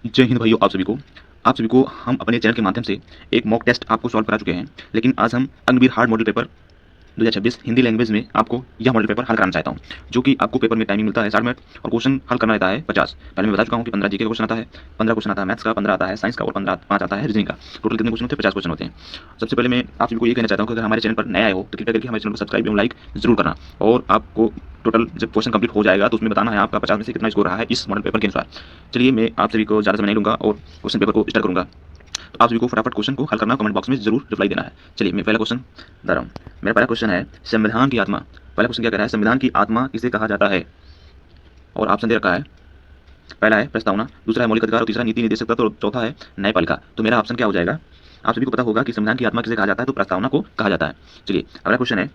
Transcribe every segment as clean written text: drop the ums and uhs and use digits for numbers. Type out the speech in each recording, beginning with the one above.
जय हिंद भाइयों, आप सभी को हम अपने चैनल के माध्यम से एक मॉक टेस्ट आपको सॉल्व करा चुके हैं। लेकिन आज हम Agniveer hard model paper 2026 Hindi language में आपको यह मॉडल पेपर हल कराना चाहता हूं, जो कि आपको पेपर में टाइमिंग मिलता है 60 मिनट और क्वेश्चन हल करना रहता है 50। पहले मैं बता चुका हूं कि 15 जीके का क्वेश्चन आता है, 15 क्वेश्चन आता है मैथ्स का, 15 आता है साइंस का और 15 5 आता है रीजनिंग का। टोटल कितने क्वेश्चन होते हैं? 50 क्वेश्चन होते हैं। सबसे पहले मैं आप सभी को ये कहना चाहता हूं कि अगर हमारे चैनल पर नए आए हो तो कृपया करके हमारे चैनल को सब्सक्राइब एवं लाइक जरूर करना। और आपको टोटल जब क्वेश्चन कंप्लीट हो जाएगा तो उसमें बताना है आपका 50 में से कितना स्कोर रहा है इस मॉडल पेपर के अनुसार। चलिए, मैं आप सभी को ज़्यादा समय नहीं लूंगा और क्वेश्चन पेपर को स्टार्ट करूंगा। तो आप सभी को फटाफट क्वेश्चन को हल करना, कमेंट बॉक्स में जरूर रिप्लाई देना है। चलिए, मैं पहला क्वेश्चन दे रहा हूँ। मेरा पहला क्वेश्चन है संविधान की आत्मा। पहला क्वेश्चन क्या कह रहा है? संविधान की आत्मा किसे कहा जाता है? और ऑप्शन दे रखा है, पहला है प्रस्तावना, दूसरा है मौलिक अधिकार और तीसरा नीति निर्देशक तत्व और चौथा है न्यायपालिका। तो मेरा ऑप्शन क्या हो जाएगा? आप सभी को पता होगा कि संविधान की आत्मा किसे कहा जाता है, तो प्रस्तावना को कहा जाता है। चलिए, अगला क्वेश्चन है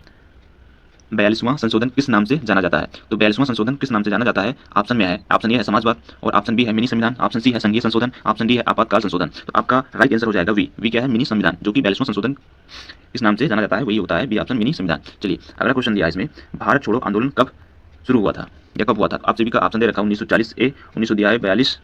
42वां संशोधन किस नाम से जाना जाता है? तो 42वां संशोधन किस नाम से जाना जाता है? ऑप्शन में है, ऑप्शन ए है समाजवाद और ऑप्शन बी है मिनी संविधान, ऑप्शन सी है संघीय संशोधन, ऑप्शन डी है आपातकाल संशोधन। तो आपका राइट आंसर हो जाएगा वी। वी क्या है? मिनी संविधान, जो कि 42वां संशोधन इस नाम से जाना जाता है, वही होता है बी ऑप्शन मिनी संविधान। चलिए, अगला क्वेश्चन दिया है इसमें, भारत छोड़ो आंदोलन कब शुरू हुआ था या कब हुआ था? आप सभी का ऑप्शन दे रखा है 1940 ए, 1900 दिया है 42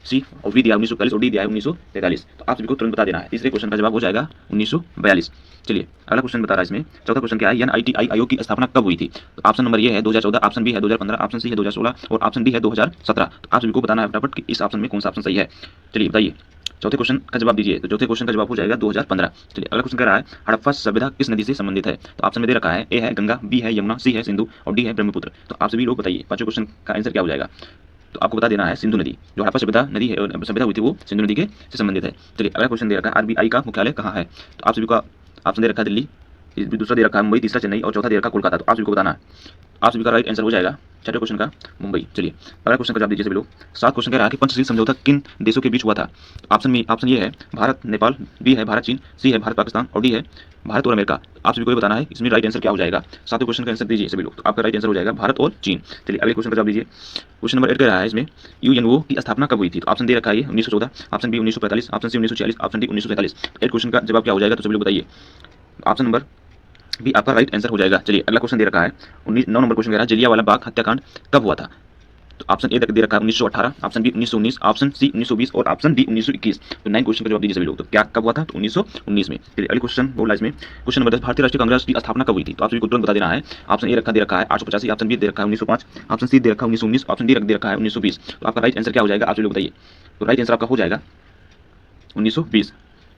सी और वी दिया है 1941 और डी दिया है 1943। तो आप सभी को तुरंत बता देना है। तीसरे क्वेश्चन का जवाब हो जाएगा 1942। चलिए, अगला क्वेश्चन बता रहा है इसमें, चौथा क्वेश्चन क्या है? एनआईटीआई आयोग की स्थापना कब हुई थी? तो ऑप्शन नंबर ये है 2014, ऑप्शन बी है 2015, ऑप्शन सी है 2016 और ऑप्शन डी है 2017। तो आप सभी को बताना है फटाफट कि इस ऑप्शन में कौन सा ऑप्शन सही है। चलिए बताइए, चौथे क्वेश्चन का जवाब दीजिए। तो चौथे क्वेश्चन का जवाब हो जाएगा 2015। चलिए, अगला क्वेश्चन कह रहा है हड़प्पा सभ्यता किस नदी से संबंधित है? तो ऑप्शन में दे रखा है, ए है गंगा, बी है यमुना, सी है सिंधु और डी है ब्रह्मपुत्र। तो आप सभी लोग बताइए पांचवें क्वेश्चन का आंसर क्या हो जाएगा? तो आपको बता देना है सिंधु नदी, जो हड़प्पा सभ्यता नदी है, सभ्यता हुई थी वो सिंधु नदी के से संबंधित है। चलिए, अगला क्वेश्चन दे रखा है आरबीआई का मुख्यालय कहाँ है? तो आप सभी का ऑप्शन दे रखा है दिल्ली, दूसरा दे रखा है मुंबई, तीसरा चेन्नई और चौथा दे रखा है कोलकाता। तो आप सभी को बताना है। आप सभी का राइट आंसर हो जाएगा छठे क्वेश्चन का मुंबई। चलिए, अगला क्वेश्चन का जवाब दीजिए सभी लोग। सात क्वेश्चन कह रहा है कि पंचशील समझौता किन देशों के बीच हुआ था? ऑप्शन ये है भारत नेपाल, बी है भारत चीन, सी है भारत पाकिस्तान और डी है भारत और अमेरिका। आप सभी को ये बताना है इसमें राइट आंसर क्या हो जाएगा। सातवें क्वेश्चन का आंसर दीजिए सभी लोग। तो आपका राइट आंसर हो जाएगा भारत और चीन। चलिए, अगले क्वेश्चन का जवाब दीजिए। क्वेश्चन नंबर 8 कह रहा है इसमें यूएनओ की स्थापना कब हुई थी? तो ऑप्शन दे रखा है 1914, option B 1945, option C 1946, option D 1947। 8 question का जवाब क्या हो जाएगा? तो सभी लोग बताइए। ऑप्शन नंबर भी आपका राइट आंसर हो जाएगा। चलिए, अगला क्वेश्चन दे रखा है 9 नंबर क्वेश्चन कह रहा है जलियांवाला बाग हत्याकांड कब हुआ था? तो ऑप्शन ए दे रखा है 1918, ऑप्शन बी 1919, ऑप्शन सी 1920 और ऑप्शन डी 1921। तो 9 क्वेश्चन का जवाब दीजिए सभी लोग। तो क्या कब हुआ था? तो 1919 में। चलिए, अगले क्वेश्चन बोला इसमें, क्वेश्चन नंबर 10 भारतीय राष्ट्रीय कांग्रेस की स्थापना कब हुई थी? तो आप सभी को तुरंत बता देना है। ऑप्शन ए दे रखा है 885, ऑप्शन बी दे रखा है 1905, ऑप्शन सी दे रखा है 1919, ऑप्शन डी दे रखा है 1920। तो आपका राइट आंसर क्या हो जाएगा? आप सभी लोग बताइए। तो राइट आंसर आपका हो जाएगा 1920।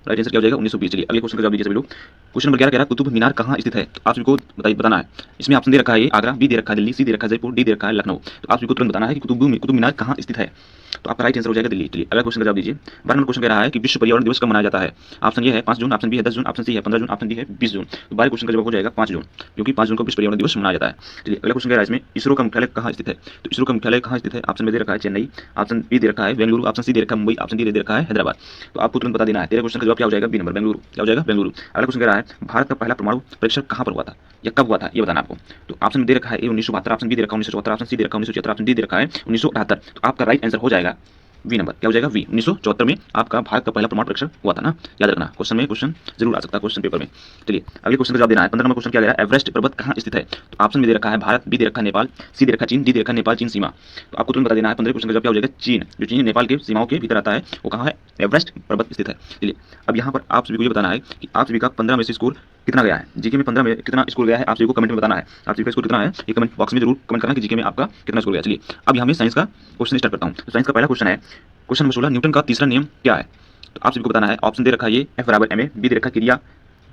राइट आंसर क्या हो जाएगा? 1920। चलिए, अगले क्वेश्चन का जवाब दीजिए सभी लोग। क्वेश्चन नंबर 11 कह रहा है कुतुब मीनार कहाँ स्थित है? तो आप सभी को बताना है। इसमें ऑप्शन दे रखा है ए आगरा, बी दे रखा है दिल्ली, सी दे रखा है जयपुर, डी दे रखा है लखनऊ। तो आप सभी को तुरंत बताना है कि कुतुब मीनार कहाँ स्थित है। तो आपका राइट आंसर हो जाएगा दिल्ली। चलिए, अगला क्वेश्चन का जवाब दीजिए। 12 नंबर क्वेश्चन कह रहा है कि विश्व पर्यावरण दिवस कब मनाया जाता है? ऑप्शन ये है 5 जून, ऑप्शन बी है 10 जून, ऑप्शन सी है 15 जून, ऑप्शन डी है 20 जून। तो 12 क्वेश्चन का जवाब हो जाएगा 5 जून, क्योंकि 5 जून को विश्व पर्यावरण दिवस मनाया जाता है। चलिए, अगला क्वेश्चन कह रहा है इसमें इसरो का मुख्यालय कहाँ स्थित है? तो इसरो का मुख्यालय कहाँ स्थित है? ऑप्शन में दे रखा है चेन्नई, ऑप्शन बी दे रखा है बेंगलुरु, ऑप्शन सी दे रखा है मुंबई, ऑप्शन डी दे रखा है हैदराबाद। तो आपको तुरंत बता देना है। 13 क्वेश्चन का जवाब क्या हो जाएगा? B number Bengaluru. क्या हो जाएगा? बेंगलुरु। अगला क्वेश्चन कह रहा है भारत का पहला परमाणु परीक्षण कहाँ पर हुआ था या कब हुआ था, ये बताना आपको। तो ऑप्शन में दे रखा है ए 1972, ऑप्शन बी दे रखा है 1974, ऑप्शन सी दे रखा है 1976, ऑप्शन डी दे रखा है 1978। तो आपका राइट आंसर हो जाएगा वी नंबर। क्या हो जाएगा? वी। 1974 में आपका भारत का पहला परमाणु परीक्षण हुआ था ना, याद रखना। क्वेश्चन जरूर आ सकता है क्वेश्चन पेपर में। चलिए, अगले क्वेश्चन का जवाब देना है। 15 नंबर क्वेश्चन क्या कह रहा है एवरेस्ट पर्वत कहाँ स्थित है? तो ऑप्शन में दे रखा है भारत, बी दे रखा है नेपाल, सी दे रखा है चीन, डी दे रखा है नेपाल चीन सीमा। तो आपको तुरंत बता देना है। 15 क्वेश्चन का जवाब क्या हो जाएगा? चीन। जो चीन नेपाल के सीमाओं के भीतर आता है वो कहाँ है? एवरेस्ट पर्वत स्थित है। चलिए, अब यहाँ पर आप सभी को ये बताना है कि आप सभी का 15 में से स्कोर कितना गया है। जीके में 15 में कितना स्कोर गया है आप सभी को कमेंट में बताना है। आप सभी का स्कोर कितना है ये कमेंट बॉक्स में जरूर कमेंट करना कि जीके में आपका कितना स्कोर गया। चलिए, अब यहाँ मैं साइंस का क्वेश्चन स्टार्ट करता हूँ। तो साइंस का पहला क्वेश्चन है, क्वेश्चन नंबर 16, न्यूटन का तीसरा नियम क्या है? तो आप सभी को बताना है। ऑप्शन दे रखा है ये F बराबर ma, बी दे रखा है क्रिया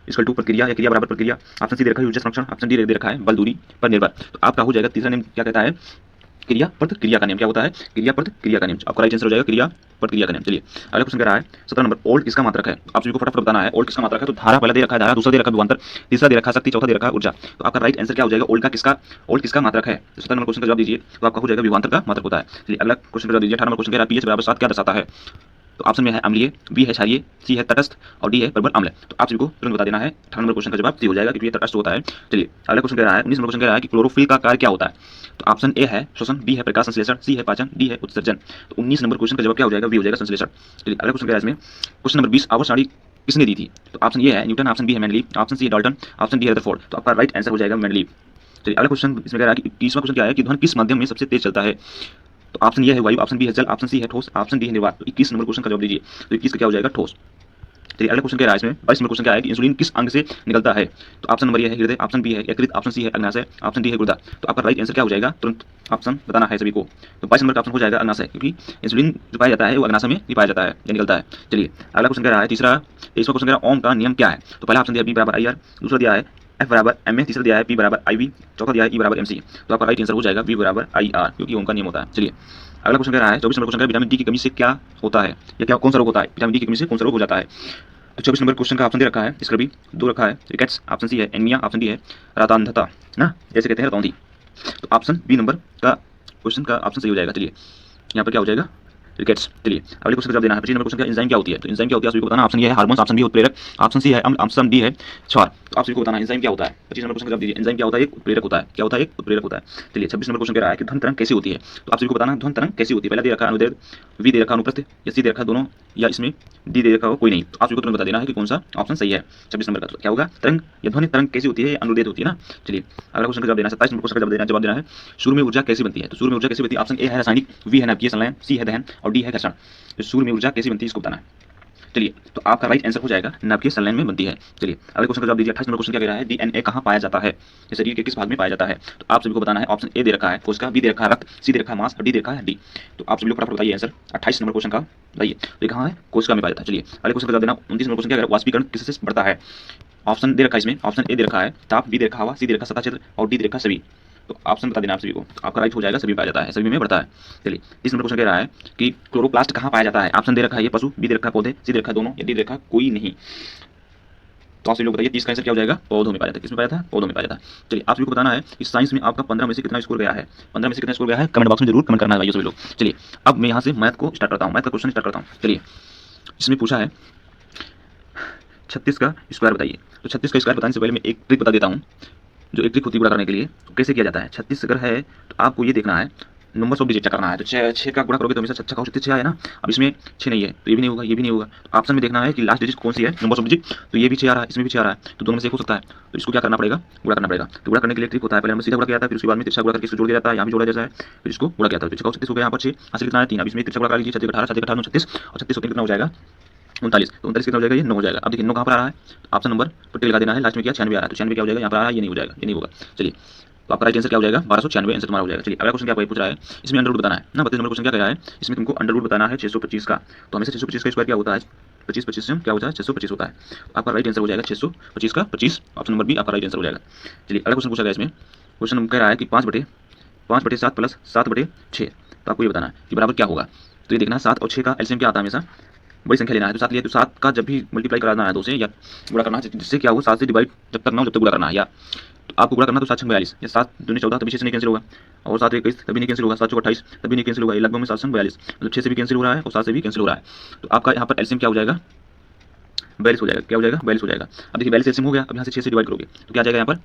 इक्वल टू प्रक्रिया या क्रिया बराबर प्रक्रिया, ऑप्शन सी दे रखा है ऊर्जा संरक्षण, ऑप्शन डी दे रखा है बल दूरी पर निर्भर। तो आपका हो जाएगा तीसरा नियम क्या कहता है? क्रिया पर्त क्रिया का नियम। क्या होता है? क्रिया पर्त क्रिया का नियम। आपका राइट आंसर हो जाएगा क्रिया पर्त क्रिया का नियम। चलिए, अगला क्वेश्चन कह रहा है 17 नंबर ओल्ट किसका मात्रक है? आप सभी को फटाफट बताना है ओल्ट किसका मात्रक है। तो धारा पहला दे रखा है धारा, दूसरा दे रखा है विभवांतर, तीसरा दे रखा है शक्ति, चौथा दे रखा है ऊर्जा। तो आपका राइट आंसर क्या हो जाएगा? ओल्ट किसका मात्रक है? तो 17 नंबर क्वेश्चन का जवाब दीजिए। तो आपका हो जाएगा विभवांतर का मात्रक होता है। चलिए, अगला क्वेश्चन का जवाब दीजिए। 18 नंबर क्वेश्चन कह रहा है पीएच बराबर 7 क्या दर्शाता है? तो ऑप्शन में है अम्लीय, बी है क्षारीय, सी है तटस्थ और डी है प्रबल अम्ल। तो आप सभी को तुरंत बता देना है। 18 नंबर क्वेश्चन का जवाब सी हो जाएगा क्योंकि ये तटस्थ होता है। चलिए, अगला क्वेश्चन कह रहा है 19 नंबर क्वेश्चन कह रहा है कि क्लोरोफिल का कार्य क्या होता है? तो ऑप्शन ए है श्वसन, बी है प्रकाश संश्लेषण, सी है पाचन, डी है उत्सर्जन। तो 19 नंबर क्वेश्चन का जवाब क्या हो जाएगा? बी हो जाएगा संश्लेषण। चलिए, अगला क्वेश्चन कह रहा है इसमें क्वेश्चन नंबर 20 आवर्त सारणी किसने दी थी? तो ऑप्शन ये है न्यूटन, ऑप्शन बी है मेंडलीव, ऑप्शन सी है डाल्टन, ऑप्शन डी है रदरफोर्ड। तो आपका राइट आंसर हो जाएगा मेंडलीव। चलिए, अगला क्वेश्चन इसमें कह रहा है कि 21वां क्वेश्चन क्या है कि ध्वनि किस माध्यम में सबसे तेज चलता है? तो ऑप्शन ये है वायु, ऑप्शन बी है जल, ऑप्शन सी है ठोस, ऑप्शन डी है निर्वात। तो 21 नंबर क्वेश्चन का जवाब दीजिए। तो 21 का क्या हो जाएगा? ठोस। चलिए अगला क्वेश्चन क्या है इसमें? 22 नंबर क्वेश्चन क्या है कि इंसुलिन किस अंग से निकलता है? तो ऑप्शन नंबर ये है हृदय, ऑप्शन बी है यकृत, ऑप्शन सी है अग्नाशय, ऑप्शन डी है गुर्दा। तो आपका राइट आंसर क्या हो जाएगा? तुरंत ऑप्शन बताना है सभी को। तो 22 नंबर का ऑप्शन हो जाएगा अग्नाशय, क्योंकि इंसुलिन जो पाया जाता है वो अग्नाशय में ही पाया जाता है या निकलता है। चलिए अगला क्वेश्चन क्या है? तीसरा 23वां क्वेश्चन कह रहा है ओम का नियम क्या है? तो पहला ऑप्शन दिया बी बराबर आई आर, दूसरा दिया है एफ बराबर एम ए, तीसरा दिया है पी बराबर आई वी, चौथा दिया है ई बराबर एम सी। तो आपका राइट आंसर हो जाएगा बी बराबर आई आर, क्योंकि ओम का नियम होता है। चलिए अगला क्वेश्चन कह रहा है 24 नंबर क्वेश्चन कह रहा है विटामिन डी की कमी से क्या होता है या क्या कौन सा रोग होता है? विटामिन डी की कमी से कौन सा रोग हो जाता है? तो 24 नंबर क्वेश्चन का ऑप्शन दे रखा है स्क्रबी, दो रखा है रिकेट्स, ऑप्शन सी है एनीमिया, ऑप्शन डी है रातांधता ना, जैसे कहते हैं रतौंधी। तो ऑप्शन बी नंबर का क्वेश्चन का ऑप्शन सही हो जाएगा। चलिए यहाँ पर क्या हो जाएगा? रिकेट्स। चलिए अगले क्वेश्चन का जवाब देना है। 25 नंबर क्वेश्चन का एंजाइम क्या होती है? तो एंजाइम क्या होती है सभी को बताना। ऑप्शन ये है हार्मोन्स, ऑप्शन बी उत्प्रेरक, ऑप्शन सी है अम्ल, ऑप्शन डी है क्षार। तो आप सभी को बताना है एंजाइम क्या होता है। 25 नंबर क्वेश्चन का जवाब दीजिए। एंजाइम क्या होता है? एक उत्प्रेरक होता है। क्या होता है? एक उत्प्रेरक होता है। चलिए 26 नंबर क्वेश्चन कह रहा है कि ध्वनि तरंग कैसी होती है? तो आप सभी को बताना है ध्वनि तरंग कैसी होती है। पहला दे रखा है अनुदैर्घ्य, बी दे रखा अनुप्रस्थ, या सी दे रखा दोनों, या इसमें डी दे रखा हो कोई नहीं। तो आप सभी को तुरंत बता देना है कि कौन सा ऑप्शन सही है। 26 नंबर का तो क्या होगा? तरंग या ध्वनि तरंग कैसी होती है? अनुदैर्घ्य होती है ना। चलिए अगला क्वेश्चन का जवाब देना है। 27 नंबर क्वेश्चन का जवाब देना है सूर्य में ऊर्जा कैसी बनती है? तो सूर्य में ऊर्जा कैसी बनती है? ऑप्शन ए है रासायनिक, बी है नाभिकीय संलयन, सी है दहन और डी है घर्षण। तो सूर्य में ऊर्जा कैसी बनती है इसको बताना है। चलिए तो आपका राइट आंसर हो जाएगा नाभिकीय संलयन में बनती है। चलिए अगले क्वेश्चन का जवाब दीजिए। 28 नंबर क्वेश्चन क्या कह रहा है? डीएनए कहाँ पाया जाता है? ये शरीर के किस भाग में पाया जाता है? तो आप सभी को बताना है। ऑप्शन ए दे रखा है कोशिका, बी दे रखा है रक्त, सी दे रखा है मांस और डी दे रखा है हड्डी। तो आप सभी लोग फटाफट बताइए आंसर 28 नंबर क्वेश्चन का बताइए। तो कहाँ है? कोशिका में पाया जाता है। चलिए अगले क्वेश्चन का जवाब देना। 29 नंबर क्वेश्चन क्या कह रहा है? वाष्पीकरण किससे बढ़ता है? ऑप्शन दे रखा है इसमें। ऑप्शन ए दे रखा है ताप, बी दे रखा हवा, सी दे रखा सतह क्षेत्र और डी दे रखा सभी। तो ऑप्शन बता देना आप सभी को। तो आपका राइट हो जाएगा सभी पाया जाता है, सभी में बढ़ता है। चलिए 30 नंबर क्वेश्चन कह रहा है कि क्लोरोप्लास्ट कहाँ पाया जाता है? ऑप्शन दे रखा है ये पशु, बी दे रखा है पौधे, सी दे रखा है दोनों या डी दे रखा है कोई नहीं। तो आप सभी लोग बताइए 30 का आंसर क्या हो जाएगा? पौधों में पाया जाता है। किसमें पाया था? पौधों में पाया जाता है। चलिए आप सभी को बताना है कि साइंस में आपका 15 में से कितना स्कोर गया है? 15 में से कितना स्कोर गया है? कमेंट बॉक्स में जरूर कमेंट करना है भाइयों सभी लोग। चलिए अब मैं यहाँ से मैथ को स्टार्ट करता हूँ, मैथ का क्वेश्चन स्टार्ट करता हूँ। चलिए इसमें पूछा है 36 का स्क्वायर बताइए। तो 36 का स्क्वायर बताने से पहले मैं एक ट्रिक बता देता हूँ, जो एक ट्रिक होती है गुणा करने के लिए। तो कैसे किया जाता है? 36 अगर है तो आपको ये देखना है नंबर ऑफ डिजिट करना है। तो 6 का गुणा करोगे तो हमेशा 6 का 36 है ना। अब इसमें 6 नहीं है तो ये भी नहीं होगा, ये भी नहीं होगा। तो ऑप्शन में देखना है कि लास्ट डिजिट कौन सी है नंबर ऑफ डिजिट। तो ये भी 6 आ रहा है, इसमें भी 6 आ रहा है, तो दोनों में से एक हो सकता है। तो इसको क्या करना पड़ेगा? गुणा करना पड़ेगा। तो गुणा करने के लिए ट्रिक होता है, पहले हमें सीधा गुणा किया जाता है, फिर उसके बाद में तिरछा गुणा करके इसको जोड़ दिया जाता है, यहाँ भी जोड़ा जाता है, फिर इसको गुणा किया जाता है। तो 6 का 36 हो गया, यहाँ पर 6 हासिल कितना है? 3। अब इसमें तिरछा गुणा कर लीजिए, 6 18 7 18 36 और 36 कितना हो जाएगा? 39। तो 39 कितना हो जाएगा? ये 9 हो जाएगा। अब देखिए 9 कहाँ पर आ रहा है? ऑप्शन नंबर पर टिक लगा देना है, लास्ट में क्या 96 आ रहा है, तो 96 क्या हो जाएगा? यहाँ पर आ रहा है, ये नहीं हो जाएगा, ये नहीं होगा। चलिए तो आपका राइट आंसर क्या हो जाएगा? 1296 आंसर तुम्हारा हो जाएगा। चलिए अगला क्वेश्चन क्या पूछ रहा है? इसमें अंडर रूट बताना है ना। 32 नंबर क्वेश्चन क्या कह रहा है? इसमें तुमको अंडर रूट बताना है 625 का। तो हमेशा 625 का स्क्वायर क्या होता है? 25 25 से क्या होता है? 625 होता है। तो आपका राइट आंसर हो जाएगा 625 का 25, ऑप्शन नंबर बी आपका राइट आंसर हो जाएगा। चलिए अगला क्वेश्चन पूछा गया इसमें, क्वेश्चन कह रहा है कि 5/7 प्लस 7/6। तो आपको ये बताना है कि बराबर क्या होगा। तो ये देखना है 7 और 6 का एलसीएम क्या आता है? हमेशा बड़ी संख्या लेना है। तो 7 लिया तो 7 का जब भी मल्टीप्लाई कराना है 2 से या गुणा करना है, जिससे क्या हो 7 से डिवाइड जब तक ना हो जब तक गुणा करना है, या तो आपको गुणा करना तो 7 6 42 या 7 दूनी 14 तभी 6 से नहीं कैंसिल होगा, और 7 21 तभी नहीं कैंसिल होगा, 7 चौक 28 तभी नहीं कैंसिल होगा, लगभग में 7 6 42 मतलब 6 से भी कैंसिल हो रहा है और 7 से भी कैंसिल हो रहा है। तो आपका यहाँ पर एलसीएम क्या हो जाएगा? 42 हो जाएगा। क्या हो जाएगा? 42 हो जाएगा। अब देखिए 42 एलसीएम हो गया। अब यहाँ से 6 से डिवाइड करोगे तो क्या आ जाएगा? यहाँ पर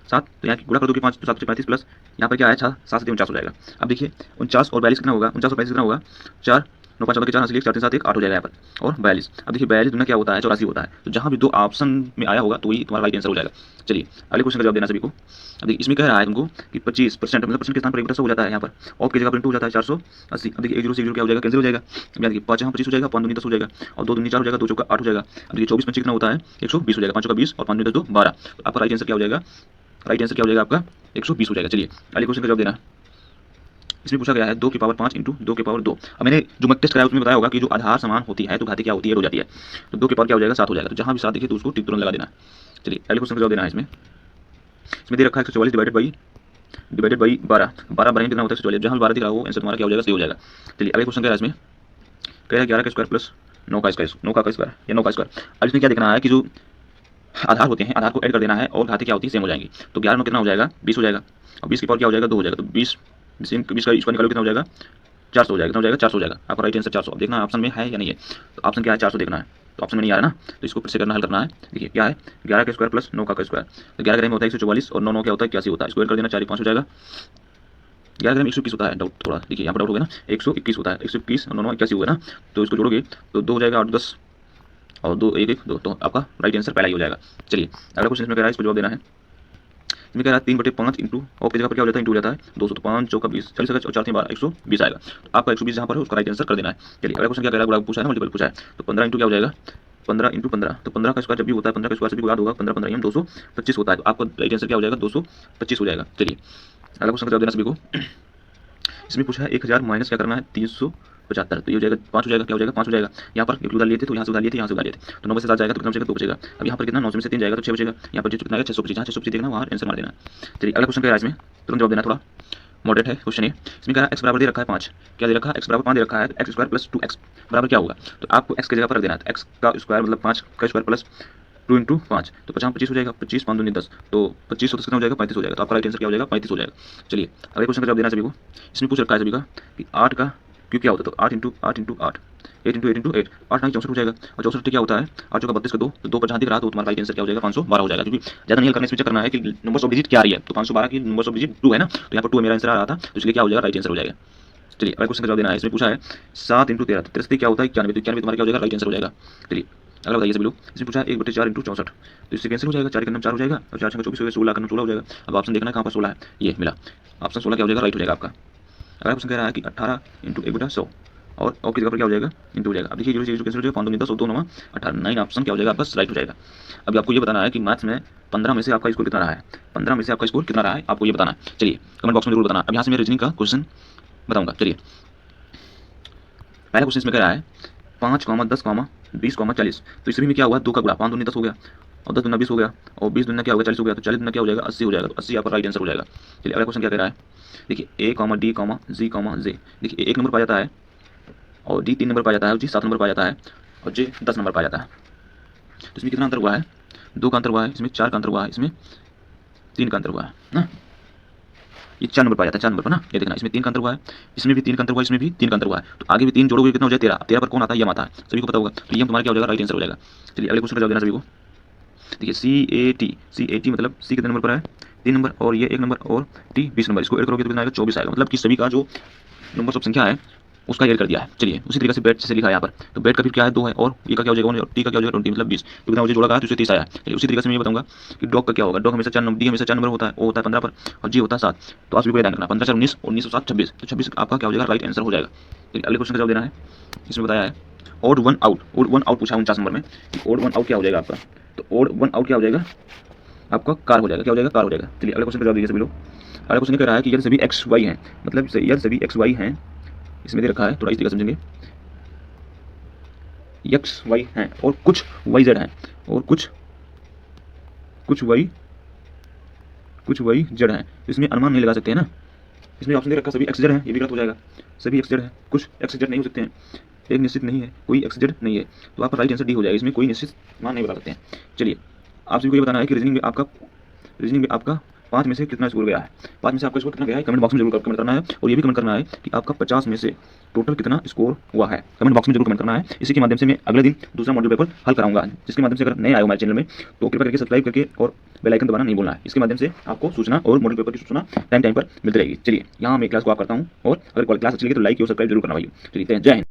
7, तो यहाँ गुणा कर दोगे 5 तो 7 से 35 प्लस यहाँ पर क्या है 6, 7 से 49 हो जाएगा। अब देखिए 49 और 42 कितना होगा? 49 और 35 कितना होगा? 4 9 5 14 के 4 हासिल 4 3 7 1 8 हो जाएगा यहाँ पर, और 42। अब देखिए 42 दुना क्या होता है? 84 होता है। तो जहाँ भी 2 ऑप्शन में आया होगा तो वही तुम्हारा राइट आंसर हो जाएगा। चलिए अगले क्वेश्चन का जवाब देना सभी को। अब देखिए इसमें कह रहा है तुमको कि 25% मतलब परसेंट के स्थान पर 1/100 हो जाता है यहाँ पर, और की जगह पर 2 हो जाता है 480। अब देखिए 1 0 से 1 0 क्या हो जाएगा? कैंसिल हो जाएगा। अब यहाँ देखिए 5 यहाँ 25 हो जाएगा, 5 दूनी 10 हो जाएगा, और 2 दूनी 4 हो जाएगा, 2 चौका 8 हो जाएगा। अब देखिए 24 25 कितना होता है? 120 हो जाएगा, 5 चौका 20 और 5 दूनी 10 2 12। तो आपका राइट आंसर क्या हो जाएगा? राइट आंसर क्या हो जाएगा आपका? 120 हो जाएगा। चलिए अगले क्वेश्चन का जवाब देना। इसमें पूछा गया है 2 की पावर 5 इंटू 2 की पावर 2। अब मैंने जो मक टेस्ट कराया उसमें बताया होगा कि जो आधार समान होती है तो घाती क्या होती है? हो जाती है। तो 2 की पावर क्या हो जाएगा? 7 हो जाएगा। तो जहाँ भी 7 दिखे तो उसको टिक तुरंत लगा देना है। चलिए अगले क्वेश्चन का जवाब देना है। इसमें दे रखा है 144 डिवाइडेड बाई 12 12 कितना होता है? 144। जहाँ भी 12 दिख रहा हो आंसर तुम्हारा क्या हो जाएगा? सही हो जाएगा। चलिए अगले क्वेश्चन क्या है इसमें? कह रहा है 11 का स्क्वायर प्लस 9 का स्क्वायर, 9 का स्क्वायर या 9 का स्क्वायर। अब इसमें क्या देखना है कि जो आधार होते हैं आधार को ऐड कर देना है और घाती क्या होती है? सेम हो जाएंगी। तो 11 में कितना हो जाएगा? 20 हो जाएगा, और 20 की पावर क्या हो जाएगा? 2 हो जाएगा। तो 20 का स्क्वायर निकालो कितना हो जाएगा? 400 हो जाएगा। कितना हो जाएगा? 400 हो जाएगा। आपका राइट आंसर 400। अब देखना ऑप्शन में है या नहीं है। तो ऑप्शन क्या है? 400 देखना है। तो ऑप्शन में नहीं आ रहा ना, तो इसको फिर से करना, हल करना है। देखिए क्या है? 11 का स्क्वायर प्लस 9 का स्क्वायर। तो 11 ग्राम होता है 144 और 9 9 क्या होता है? 81 होता है। स्क्वायर कर देना 4 5 हो जाएगा। 11 ग्राम 121 होता है। डाउट थोड़ा देखिए यहाँ पर डाउट हो गया ना, 121 होता है। 121 और 9 9 81 होगा ना, तो इसको जोड़ोगे तो 2 हो जाएगा, 8 10 और 2 1 1 2। तो आपका राइट आंसर पहला ही हो जाएगा। चलिए अगला क्वेश्चन इसमें कह रहा है, इसको जवाब देना है। इसमें कह रहा है 3/5 इंटू ऑफ की जगह पर क्या हो जाता है, इंटू हो जाता है 200, तो 5 चौका 20, 40 और 4 12 120 आएगा। तो आपका 120 जहाँ पर है उसका राइट आंसर कर देना है। चलिए अगला क्वेश्चन क्या कह रहा है, गुलाब पूछा है ना, मल्टीपल पूछा है, तो 15 इंटू क्या हो जाएगा, 15 इंटू 15, तो 15 का स्क्वायर जब भी होता है, 15 का स्क्वायर सभी को याद होगा, 15 15 हम 225 होता है, तो आपका राइट आंसर क्या हो जाएगा, 225 हो जाएगा। चलिए अगला क्वेश्चन का जवाब देना सभी को। इसमें पूछा है 1000 माइनस क्या करना है, 375, तो ये हो जाएगा 5 हो जाएगा, क्या हो जाएगा 5 हो जाएगा। यहाँ पर एक उधार लिए थे तो यहाँ से उधार लिए थे, यहाँ से उधार लिए थे, तो 9 में से 7 जाएगा तो कितना बचेगा, 2 बचेगा। अब यहाँ पर कितना, 9 में से 3 जाएगा तो 6 बचेगा। यहाँ पर कितना आएगा, 625, जहाँ 625 देखना वहाँ आंसर मार देना। चलिए अगला क्वेश्चन क्या है, इसमें तुरंत जवाब देना, थोड़ा मॉडरेट है क्वेश्चन ये। इसमें क्या एक्स बराबर दे रखा है 5, क्या दे रखा है, एक्स बराबर 5 दे रखा है, एक्स स्क्वायर प्लस 2x बराबर क्या होगा, तो आपको एक्स की जगह पर रख देना है, एक्स का स्क्वायर मतलब 5 का स्क्वायर प्लस 2 इंटू 5, तो 50 25 हो जाएगा, 25 5 दूनी 10, तो 25 कितना हो जाएगा, 35 हो जाएगा। तो आपका राइट आंसर क्या हो जाएगा, 35 हो जाएगा। चलिए अगले क्वेश्चन का जवाब देना सभी को। इसमें पूछ रखा है सभी का कि 8 का क्यों क्या होता है, तो 8 इंटू 8 इंटू 8, 8 इंटू 8 इंटू 8, 8 9 64 हो जाएगा, और 64 क्या होता है, 8 चौका 32 का 2, तो 2 पर जहाँ दिख रहा तो तुम्हारा राइट आंसर क्या हो जाएगा, 512 हो जाएगा। क्योंकि ज़्यादा नहीं करने, इसमें करना है कि नंबर्स ऑफ डिजिट क्या आ रही है, तो 512 की नंबर्स ऑफ डिजिट 2 है ना, तो यहाँ पर 2 मेरा आंसर आ रहा था, तो इसलिए क्या हो जाएगा, राइट आंसर हो जाएगा। चलिए अगला क्वेश्चन का जवाब देना है। इसमें पूछा है 7 इंटू 13, 13 क्या होता है, 91, तो 91 तुम्हारा क्या हो जाएगा, राइट आंसर हो जाएगा। चलिए अगला बताइए सभी लोग। इसमें पूछा है 1/4 इंटू 64, तो इससे कैंसिल हो जाएगा, 4 का नाम 4 हो जाएगा, और 4 का 24 हो गया, 16 का नाम 16 हो जाएगा। अब ऑप्शन देखना है कहाँ पर 16 है, ये मिला, ऑप्शन 16 क्या हो जाएगा, राइट हो जाएगा आपका। अगला क्वेश्चन कह रहा है कि 18 इंटू 1/100 और की जगह पर क्या हो जाएगा, इंटू हो जाएगा। अब देखिए जो कैंसिल हो जाएगा, 5 2 10 और 2 9 18, 9 ऑप्शन क्या हो जाएगा आपका, राइट हो जाएगा। अभी आपको ये बताना है कि मैथ्स में 15 में से आपका स्कोर कितना रहा है, 15 में से आपका स्कोर कितना रहा है, आपको ये बताना है। चलिए कमेंट बॉक्स में जरूर बताना। अब यहाँ से मैं रीजनिंग का क्वेश्चन बताऊंगा। चलिए पहला क्वेश्चन इसमें कह रहा है 5, 10, 20, 40, तो इसमें क्या हुआ, 2 का गुणा, 5 दूनी 10 हो गया, और 10 दूना 20 हो गया, और 20 दूना क्या हो गया, 40 हो गया, तो 40 दूना क्या हो जाएगा, 80 हो जाएगा, तो 80 आपका राइट आंसर हो जाएगा। चलिए अगला क्वेश्चन क्या कह रहा है, देखिए A, D, G, J, देखिए A 1 नंबर पाया जाता है, और D 3 नंबर पाया जाता है, और G 7 नंबर पाया जाता है, और J 10 नंबर पाया जाता है। तो इसमें कितना अंतर हुआ है, 2 का अंतर हुआ है, इसमें 4 का अंतर हुआ है, इसमें 3 का अंतर हुआ है ना, ये 4 नंबर पाया जाता है, 4 नंबर पर ना, ये देखना इसमें 3 का अंतर हुआ है, इसमें भी 3 का अंतर हुआ है, इसमें भी 3 का अंतर हुआ है, तो आगे भी 3 जोड़ोगे कितना हो जाए 13, 13 पर कौन आता है, यम आता है, सभी को पता होगा, तो यम तुम्हारा क्या हो जाएगा, राइट आंसर हो जाएगा। चलिए अगले क्वेश्चन का जवाब देना सभी को। देखिए CAT मतलब C कितने नंबर पर है, 3 नंबर, और ये 1 नंबर, और T 20 नंबर, इसको ऐड करोगे तो कितना आएगा, 24 आएगा, मतलब कि सभी का जो नंबर ऑफ संख्या है उसका ऐड कर दिया है। चलिए उसी तरीके से बेट से लिखा है यहाँ पर, तो बेट का फिर क्या है 2 है, और ये का क्या हो जाएगा 1, और टी का क्या हो जाएगा 20 मतलब 20, तो कितना मुझे जोड़ा का है तो इसे 30 आया। चलिए उसी तरीके से मैं ये बताऊंगा कि डॉग का क्या होगा, डॉग हमेशा 4 नंबर, डी हमेशा 4 नंबर होता है, ओ होता है 15 पर, और जी होता है 7, तो आप सभी को ध्यान रखना, 15 4 19, 19 और 7 26, तो 26 आपका क्या हो जाएगा, राइट आंसर हो जाएगा। चलिए अगले क्वेश्चन का जवाब देना है। इसमें बताया है odd one out, odd one out पूछा है 49 नंबर में, ऑड वन आउट क्या हो जाएगा आपका, तो ऑड वन आउट क्या हो जाएगा आपका, कार हो जाएगा, क्या हो जाएगा, कार हो जाएगा। चलिए अगले क्वेश्चन का जवाब दीजिए सभी लोग। अगला क्वेश्चन कह रहा है कि यदि सभी एक्स वाई हैं, मतलब यदि सभी एक्स वाई हैं, इसमें दे रखा है, थोड़ा इस तरीके समझेंगे, एक्स वाई हैं और कुछ वाई जेड हैं, और कुछ वाई जेड हैं, इसमें अनुमान नहीं लगा सकते हैं ना, इसमें ऑप्शन दे रखा सभी एक्स जेड हैं, ये भी गलत हो जाएगा, सभी एक्स जेड हैं, कुछ एक्स जेड नहीं हो सकते हैं, एक निश्चित नहीं है, कोई एक्स जेड नहीं है, तो आपका राइट आंसर डी हो जाएगा, इसमें कोई निश्चित मान नहीं बता सकते हैं। चलिए आप सभी को ये बताना है कि रीजनिंग में आपका 5 में से कितना स्कोर गया है, 5 में से आपका स्कोर कितना गया है, कमेंट बॉक्स में जरूर कमेंट करना है, और ये भी कमेंट करना है कि आपका 50 में से टोटल कितना स्कोर हुआ है, कमेंट बॉक्स में जरूर कमेंट करना है। इसी के माध्यम से मैं अगले दिन दूसरा मॉड्यूल पेपर हल कराऊंगा, जिसके माध्यम से अगर नए आए हो हमारे चैनल में तो कृपया करके सब्सक्राइब करके और बेल आइकन दबाना नहीं भूलना है, इसके माध्यम से आपको सूचना और मॉड्यूल पेपर की सूचना टाइम पर मिलती रहेगी। चलिए यहाँ मैं क्लास को आप करता हूँ, और अगर क्लास अच्छी लगी तो लाइक और सब्सक्राइब जरूर करना भाई। चलिए जय हिंद।